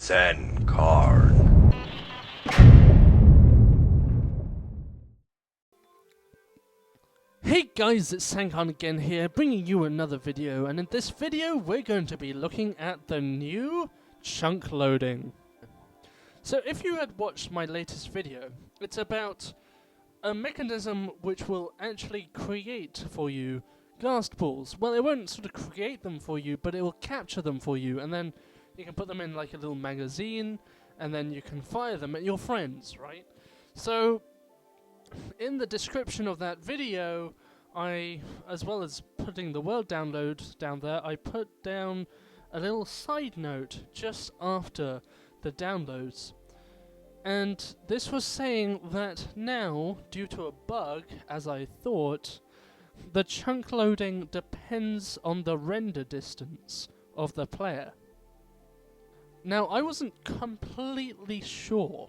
Sancarn. Hey guys, it's Sancarn again here, bringing you another video, and in this video we're going to be looking at the new chunk loading. So if you had watched my latest video, it's about a mechanism which will actually create for you ghast balls. Well, it won't sort of create them for you, but it will capture them for you, and then you can put them in like a little magazine, and then you can fire them at your friends, right? So in the description of that video, as well as putting the world download down there, I put down a little side note just after the downloads. And this was saying that now, due to a bug, as I thought, the chunk loading depends on the render distance of the player. Now, I wasn't completely sure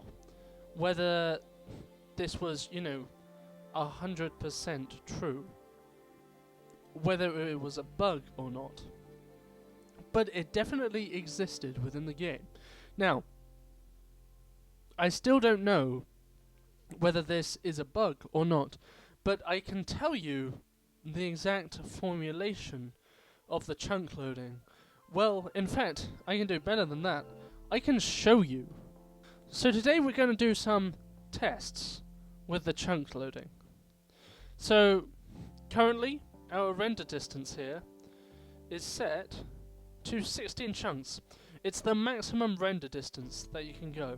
whether this was, 100% true, whether it was a bug or not, but it definitely existed within the game. Now, I still don't know whether this is a bug or not, but I can tell you the exact formulation of the chunk loading. Well, in fact, I can do better than that. I can show you. So today we're going to do some tests with the chunk loading. So currently our render distance here is set to 16 chunks. It's the maximum render distance that you can go.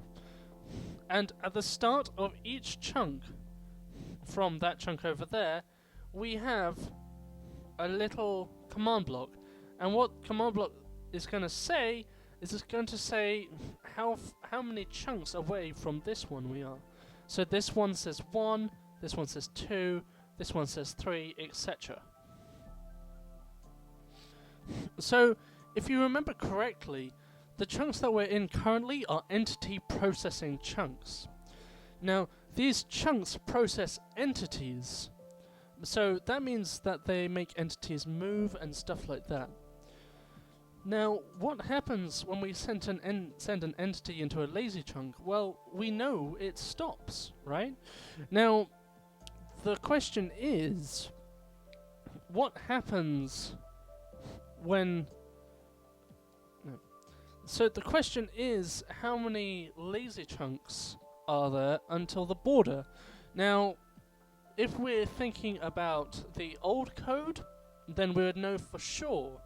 And at the start of each chunk, from that chunk over there, we have a little command block. And what command block is going to say is it's going to say how many chunks away from this one we are. So this one says 1, this one says 2, this one says 3, etc. So, if you remember correctly, the chunks that we're in currently are entity processing chunks. Now, these chunks process entities, so that means that they make entities move and stuff like that. Now, what happens when we send an entity into a lazy chunk? Well, we know it stops, right? Now, the question is, what happens when... No. So the question is, how many lazy chunks are there until the border? Now, if we're thinking about the old code, then we would know for sure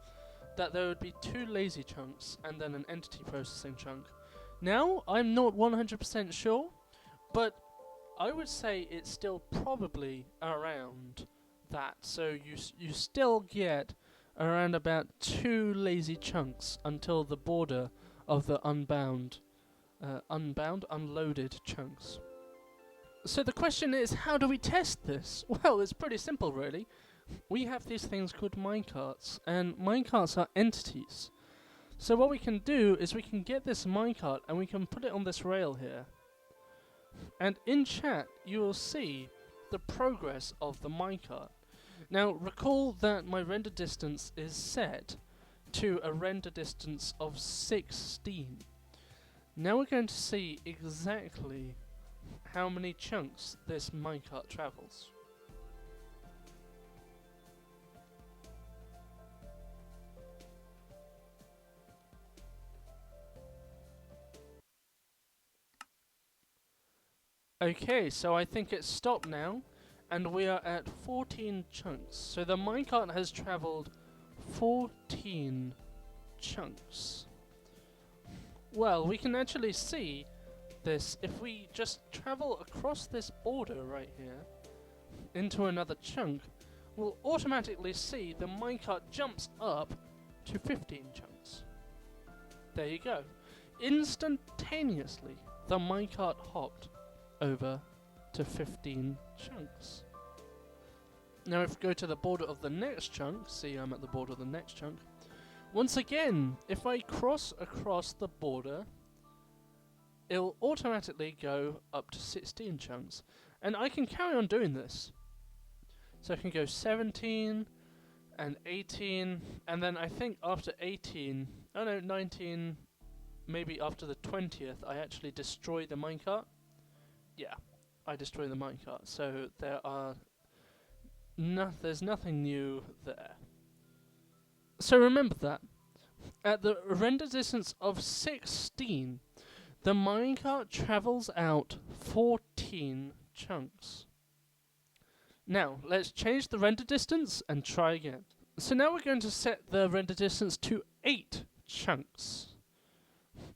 that there would be 2 lazy chunks and then an entity processing chunk. Now, I'm not 100% sure, but I would say it's still probably around that. So you still get around about 2 lazy chunks until the border of the unloaded chunks. So the question is, how do we test this? Well, it's pretty simple really. We have these things called minecarts, and minecarts are entities. So what we can do is we can get this minecart and we can put it on this rail here. And in chat, you will see the progress of the minecart. Now, recall that my render distance is set to a render distance of 16. Now we're going to see exactly how many chunks this minecart travels. Okay, so I think it's stopped now, and we are at 14 chunks. So the minecart has travelled 14 chunks. Well, we can actually see this if we just travel across this border right here into another chunk. We'll automatically see the minecart jumps up to 15 chunks. There you go. Instantaneously, the minecart hopped over to 15 chunks. Now if we go to the border of the next chunk, see I'm at the border of the next chunk, once again, if I cross across the border, it'll automatically go up to 16 chunks. And I can carry on doing this. So I can go 17 and 18, and then I think after 18, 19, maybe after the 20th, I actually destroy the minecart. Yeah, I destroy the minecart. So there's nothing new there. So remember that at the render distance of 16, the minecart travels out 14 chunks. Now, let's change the render distance and try again. So now we're going to set the render distance to 8 chunks.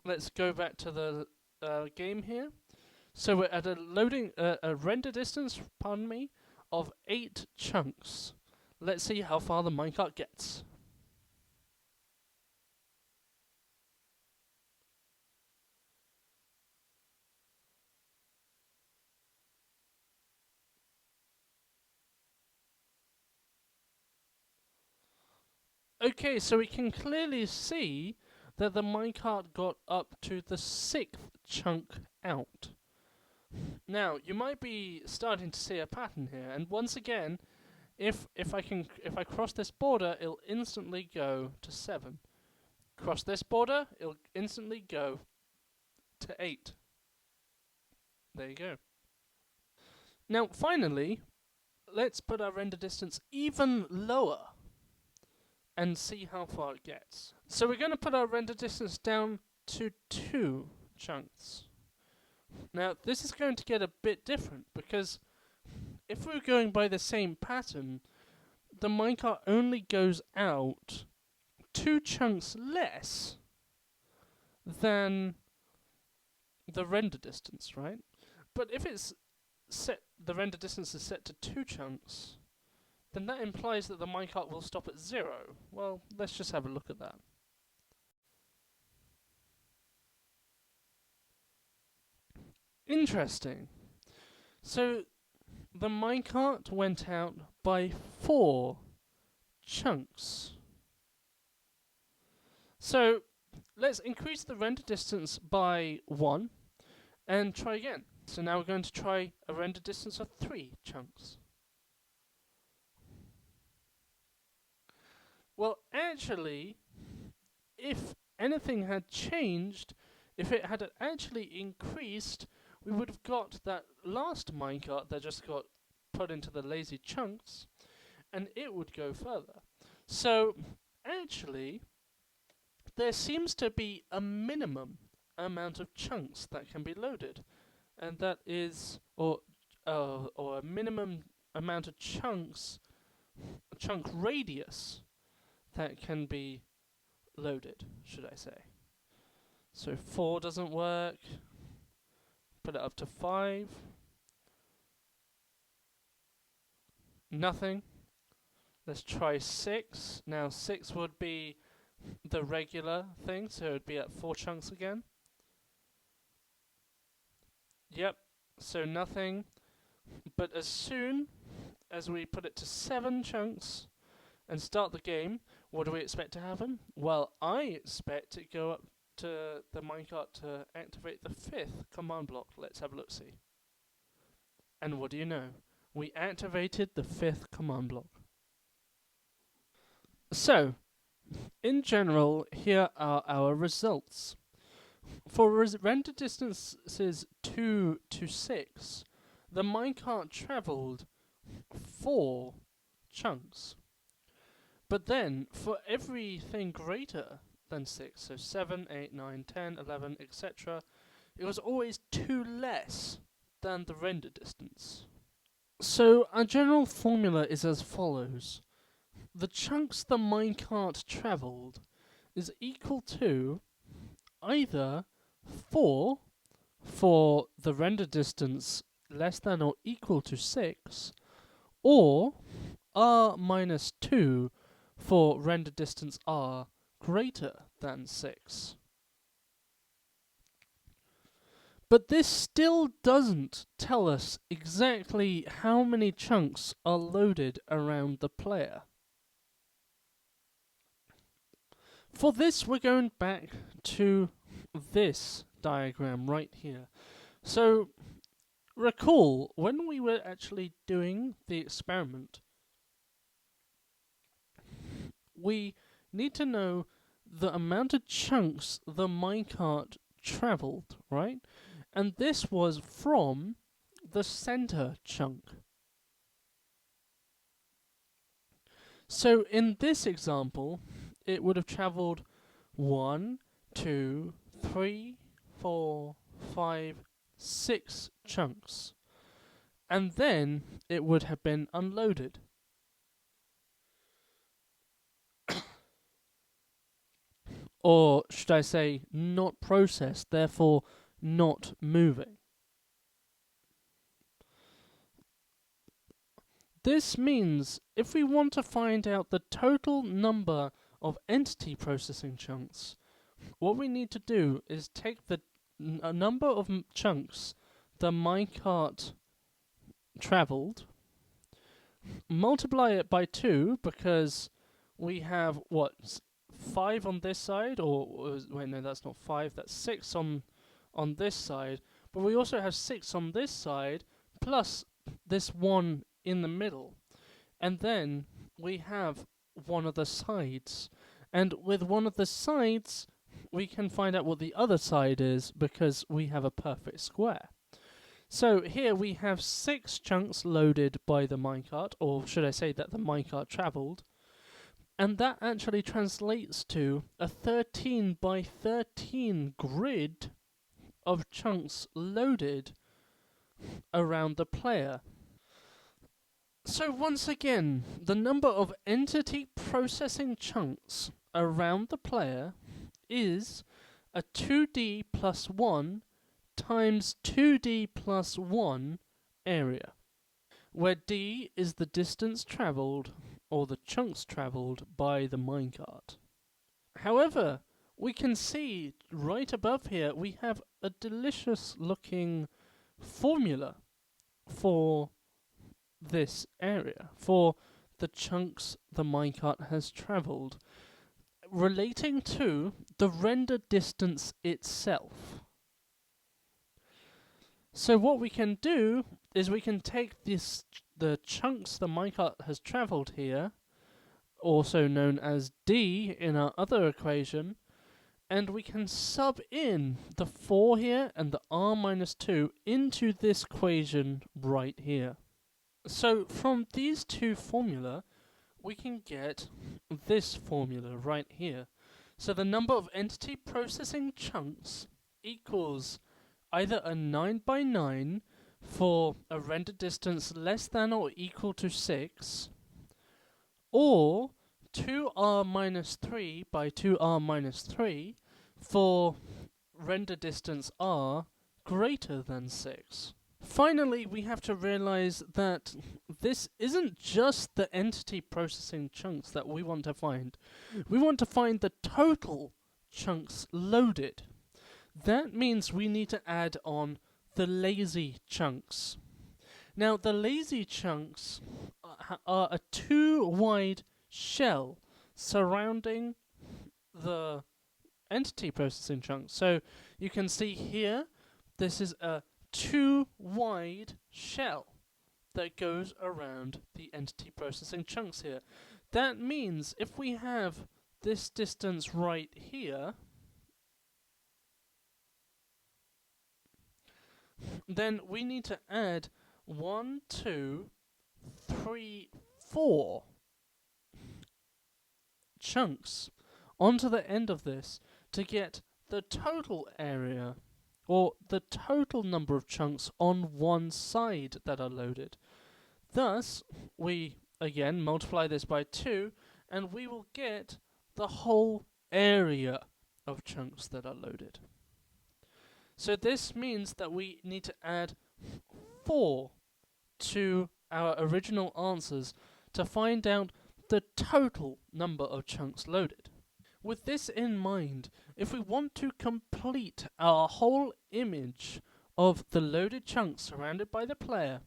Let's go back to the game here. So we're at a render distance, pardon me, of 8 chunks. Let's see how far the minecart gets. Okay, so we can clearly see that the minecart got up to the 6th chunk out. Now, you might be starting to see a pattern here, and once again, if I cross this border, it'll instantly go to 7. Cross this border, it'll instantly go to 8. There you go. Now, finally, let's put our render distance even lower and see how far it gets. So we're going to put our render distance down to 2 chunks. Now, this is going to get a bit different because if we're going by the same pattern, the minecart only goes out 2 chunks less than the render distance, right? But if it's set, the render distance is set to 2 chunks, then that implies that the minecart will stop at 0. Well, let's just have a look at that. Interesting. So the minecart went out by 4 chunks. So let's increase the render distance by 1 and try again. So now we're going to try a render distance of 3 chunks. Well, actually, if anything had changed, if it had actually increased, we would have got that last minecart that just got put into the lazy chunks, and it would go further. So, actually, there seems to be a minimum amount of chunks that can be loaded, and that is, or a minimum amount of chunks, a chunk radius that can be loaded, should I say. So 4 doesn't work. Put it up to 5. Nothing. Let's try 6. Now 6 would be the regular thing, so it would be at 4 chunks again. Yep, so nothing. But as soon as we put it to 7 chunks and start the game, what do we expect to happen? Well, I expect it to go up to the minecart to activate the 5th command block. Let's have a look-see. And what do you know? We activated the 5th command block. So, in general, here are our results. For render distances 2 to 6, the minecart travelled 4 chunks. But then, for everything greater than 6, so 7, 8, 9, 10, 11, etc., it was always 2 less than the render distance. So our general formula is as follows. The chunks the minecart travelled is equal to either 4 for the render distance less than or equal to 6, or r minus 2 for render distance r greater than 6. But this still doesn't tell us exactly how many chunks are loaded around the player. For this, we're going back to this diagram right here. So, recall, when we were actually doing the experiment, we need to know the amount of chunks the minecart travelled, right? And this was from the center chunk. So in this example, it would have travelled 1, 2, 3, 4, 5, 6 chunks. And then it would have been unloaded. Or should I say, not processed, therefore not moving. This means if we want to find out the total number of entity processing chunks, what we need to do is take the number of chunks the minecart travelled, multiply it by 2 because we have, what, 5 on this side, or wait, no, that's not 5, that's 6 on this side, but we also have 6 on this side, plus this 1 in the middle, and then we have one of the sides, and with one of the sides we can find out what the other side is because we have a perfect square. So here we have 6 chunks loaded by the minecart, or should I say that the minecart travelled, and that actually translates to a 13 by 13 grid of chunks loaded around the player. So once again, the number of entity processing chunks around the player is a 2D plus 1 times 2D plus 1 area, where D is the distance travelled, or the chunks travelled by the minecart. However, we can see right above here we have a delicious looking formula for this area, for the chunks the minecart has travelled, relating to the render distance itself. So what we can do is we can take the chunks the minecart has travelled here, also known as D in our other equation, and we can sub in the 4 here and the r minus 2 into this equation right here. So from these two formula, we can get this formula right here. So the number of entity processing chunks equals either a 9 by 9 for a render distance less than or equal to 6, or 2r minus 3 by 2r minus 3 for render distance r greater than 6. Finally, we have to realize that this isn't just the entity processing chunks that we want to find. We want to find the total chunks loaded. That means we need to add on the lazy chunks. Now, the lazy chunks are a 2 wide shell surrounding the entity processing chunks. So you can see here, this is a 2 wide shell that goes around the entity processing chunks here. That means if we have this distance right here, then we need to add 1, 2, 3, 4 chunks onto the end of this to get the total area, or the total number of chunks on one side that are loaded. Thus, we again multiply this by 2, and we will get the whole area of chunks that are loaded. So this means that we need to add 4 to our original answers to find out the total number of chunks loaded. With this in mind, if we want to complete our whole image of the loaded chunks surrounded by the player,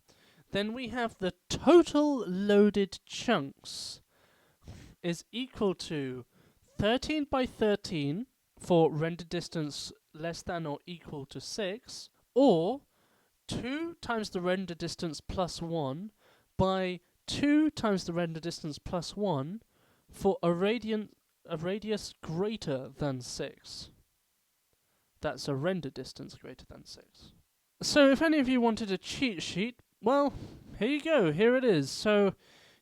then we have the total loaded chunks is equal to 13 by 13 for render distance less than or equal to 6, or 2 times the render distance plus 1 by 2 times the render distance plus 1 for a a radius greater than 6. That's a render distance greater than 6. So if any of you wanted a cheat sheet, well, here you go, here it is. So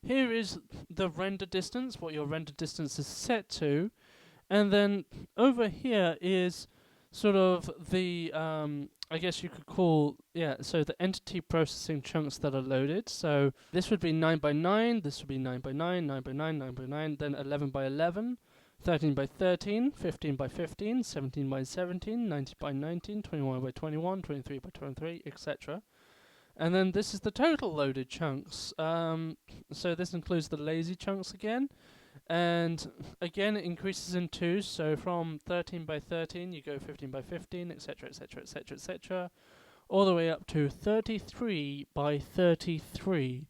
here is the render distance, what your render distance is set to, and then over here is sort of the, I guess you could call, so the entity processing chunks that are loaded. So this would be 9 by 9, this would be 9 by 9, 9 by 9, 9 by 9, then 11 by 11, 13 by 13, 15 by 15, 17 by 17, 19 by 19, 21 by 21, 23 by 23, etc. And then this is the total loaded chunks. So this includes the lazy chunks again. And again, it increases in 2. So from 13 by 13, you go 15 by 15, etc., etc., etc., etc., all the way up to 33 by 33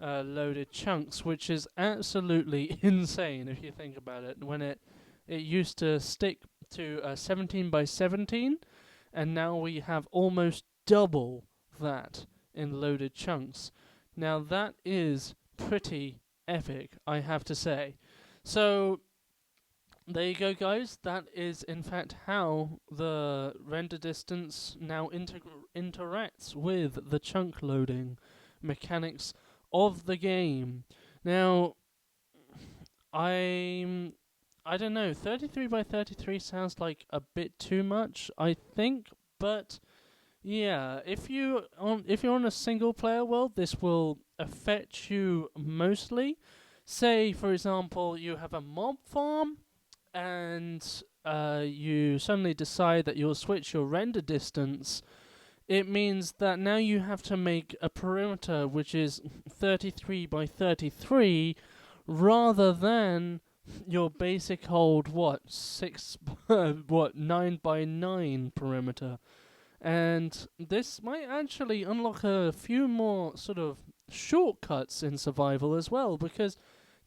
loaded chunks, which is absolutely insane if you think about it. When it used to stick to 17 by 17, and now we have almost double that in loaded chunks. Now that is pretty epic, I have to say. So there you go, guys. That is in fact how the render distance now interacts with the chunk loading mechanics of the game. Now, I don't know, 33 by 33 sounds like a bit too much, I think, but yeah, if you're on a single player world, this will affect you mostly. Say, for example, you have a mob farm and you suddenly decide that you'll switch your render distance. It means that now you have to make a perimeter which is 33 by 33 rather than your basic old 9 by 9 perimeter. And this might actually unlock a few more sort of shortcuts in survival as well, because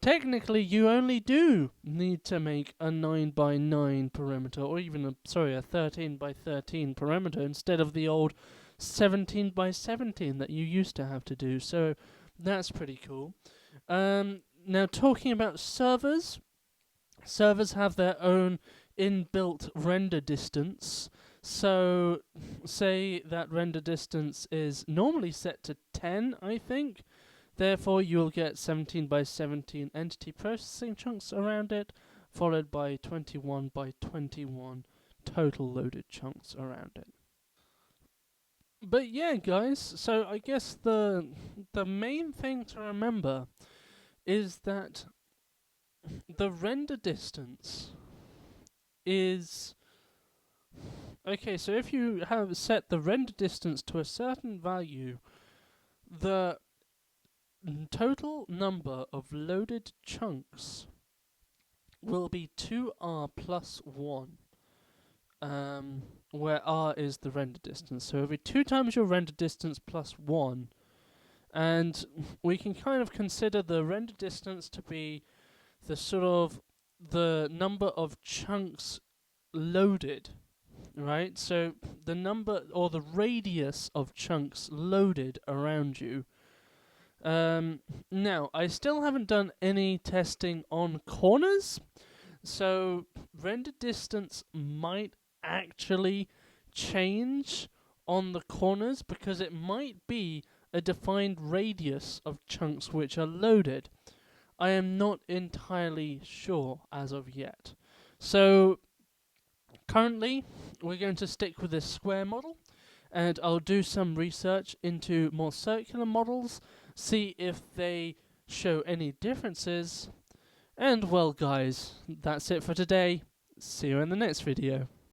technically you only do need to make a 9 by 9 perimeter, or even a 13 by 13 perimeter instead of the old 17 by 17 that you used to have to do. So that's pretty cool. Now talking about servers have their own inbuilt render distance. So say that render distance is normally set to 10, I think. Therefore, you'll get 17 by 17 entity processing chunks around it, followed by 21 by 21 total loaded chunks around it. But yeah, guys, so I guess the main thing to remember is that the render distance is... Okay, so if you have set the render distance to a certain value, the total number of loaded chunks will be 2r plus 1, where r is the render distance. So it'll be 2 times your render distance plus 1, and we can kind of consider the render distance to be the sort of the number of chunks loaded, right? So the number or the radius of chunks loaded around you. Now, I still haven't done any testing on corners, so render distance might actually change on the corners because it might be a defined radius of chunks which are loaded. I am not entirely sure as of yet. So currently, we're going to stick with this square model, and I'll do some research into more circular models, see if they show any differences. And well, guys, that's it for today. See you in the next video.